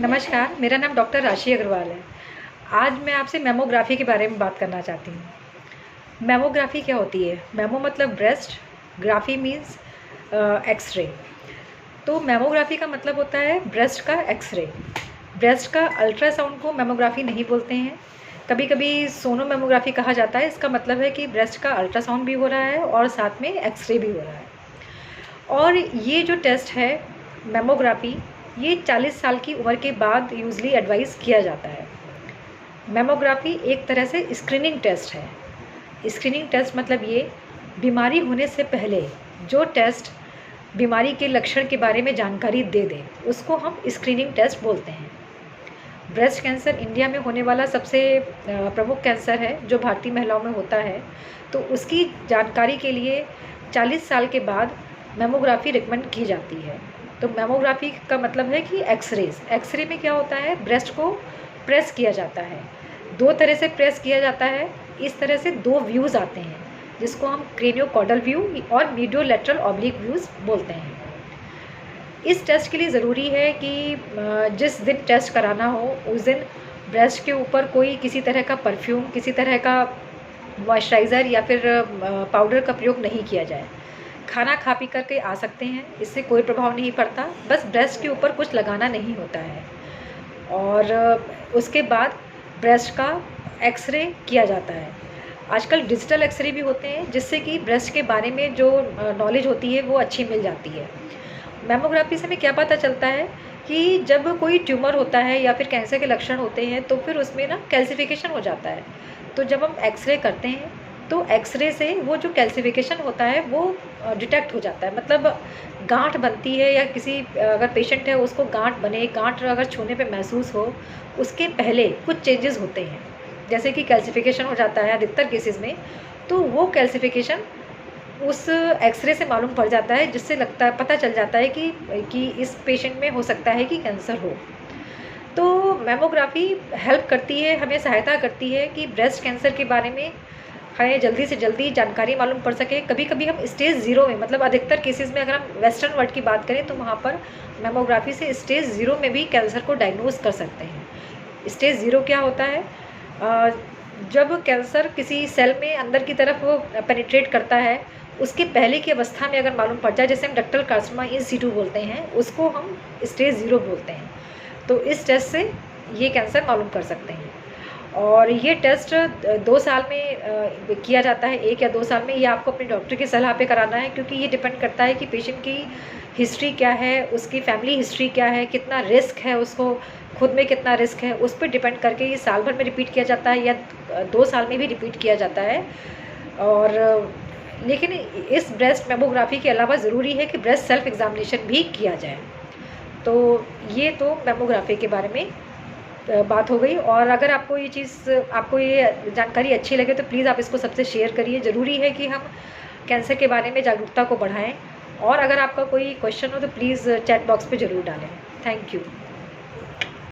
नमस्कार, मेरा नाम डॉक्टर राशि अग्रवाल है। आज मैं आपसे मैमोग्राफी के बारे में बात करना चाहती हूँ। मैमोग्राफी क्या होती है? मैमो मतलब ब्रेस्ट, ग्राफी मीन्स एक्सरे। तो मैमोग्राफी का मतलब होता है ब्रेस्ट का एक्सरे। ब्रेस्ट का अल्ट्रासाउंड को मैमोग्राफी नहीं बोलते हैं, कभी कभी सोनो मैमोग्राफी कहा जाता है। इसका मतलब है कि ब्रेस्ट का अल्ट्रासाउंड भी हो रहा है और साथ में एक्सरे भी हो रहा है। और ये जो टेस्ट है मैमोग्राफी, ये 40 साल की उम्र के बाद यूजली एडवाइस किया जाता है। मैमोग्राफी एक तरह से स्क्रीनिंग टेस्ट है। स्क्रीनिंग टेस्ट मतलब ये बीमारी होने से पहले जो टेस्ट बीमारी के लक्षण के बारे में जानकारी दे दे, उसको हम स्क्रीनिंग टेस्ट बोलते हैं। ब्रेस्ट कैंसर इंडिया में होने वाला सबसे प्रमुख कैंसर है जो भारतीय महिलाओं में होता है। तो उसकी जानकारी के लिए 40 साल के बाद मैमोग्राफी रिकमेंड की जाती है। तो मैमोग्राफी का मतलब है कि एक्सरे में क्या होता है, ब्रेस्ट को प्रेस किया जाता है। दो तरह से प्रेस किया जाता है। इस तरह से दो व्यूज़ आते हैं जिसको हम क्रेनियोकॉर्डल व्यू और मीडियोलैटरल ऑब्लिक व्यूज़ बोलते हैं। इस टेस्ट के लिए ज़रूरी है कि जिस दिन टेस्ट कराना हो उस दिन ब्रेस्ट के ऊपर कोई किसी तरह का परफ्यूम, किसी तरह का मॉइस्चराइज़र या फिर पाउडर का प्रयोग नहीं किया जाए। खाना खा पी करके आ सकते हैं, इससे कोई प्रभाव नहीं पड़ता, बस ब्रेस्ट के ऊपर कुछ लगाना नहीं होता है। और उसके बाद ब्रेस्ट का एक्सरे किया जाता है। आजकल डिजिटल एक्सरे भी होते हैं जिससे कि ब्रेस्ट के बारे में जो नॉलेज होती है वो अच्छी मिल जाती है। मैमोग्राफी से हमें क्या पता चलता है कि जब कोई ट्यूमर होता है या फिर कैंसर के लक्षण होते हैं तो फिर उसमें ना कैल्सिफिकेशन हो जाता है। तो जब हम एक्सरे करते हैं तो एक्सरे से वो जो कैल्सिफिकेशन होता है वो डिटेक्ट हो जाता है। मतलब गांठ बनती है या किसी अगर पेशेंट है उसको गांठ बने, गांठ अगर छूने पे महसूस हो, उसके पहले कुछ चेंजेस होते हैं, जैसे कि कैल्सिफिकेशन हो जाता है अधिकतर केसेस में। तो वो कैल्सिफिकेशन उस एक्सरे से मालूम पड़ जाता है, जिससे पता चल जाता है कि इस पेशेंट में हो सकता है कि कैंसर हो। तो मैमोग्राफी हेल्प करती है, हमें सहायता करती है कि ब्रेस्ट कैंसर के बारे में हमें जल्दी से जल्दी जानकारी मालूम पड़ सके। कभी कभी हम स्टेज 0 में, मतलब अधिकतर केसेस में अगर हम वेस्टर्न वर्ल्ड की बात करें तो वहाँ पर मैमोग्राफी से स्टेज 0 में भी कैंसर को डायग्नोज कर सकते हैं। स्टेज 0 क्या होता है? जब कैंसर किसी सेल में अंदर की तरफ पेनिट्रेट करता है, उसके पहले की अवस्था में अगर मालूम पड़ जाए, जैसे हम डक्टल कार्सिनोमा इन सिटू बोलते हैं, उसको हम स्टेज 0 बोलते हैं। तो इस टेस्ट से ये कैंसर मालूम कर सकते हैं। और ये टेस्ट 2 साल में किया जाता है, 1 या 2 साल में। ये आपको अपने डॉक्टर की सलाह पे कराना है, क्योंकि ये डिपेंड करता है कि पेशेंट की हिस्ट्री क्या है, उसकी फैमिली हिस्ट्री क्या है, कितना रिस्क है, उसको खुद में कितना रिस्क है, उस पर डिपेंड करके ये साल भर में रिपीट किया जाता है या 2 साल में भी रिपीट किया जाता है। और लेकिन इस ब्रेस्ट मैमोग्राफी के अलावा ज़रूरी है कि ब्रेस्ट सेल्फ एग्जामिनेशन भी किया जाए। तो ये तो मैमोग्राफी के बारे में बात हो गई। और अगर आपको ये जानकारी अच्छी लगे तो प्लीज़ आप इसको सबसे शेयर करिए। ज़रूरी है कि हम कैंसर के बारे में जागरूकता को बढ़ाएं। और अगर आपका कोई क्वेश्चन हो तो प्लीज़ चैट बॉक्स पे ज़रूर डालें। Thank you.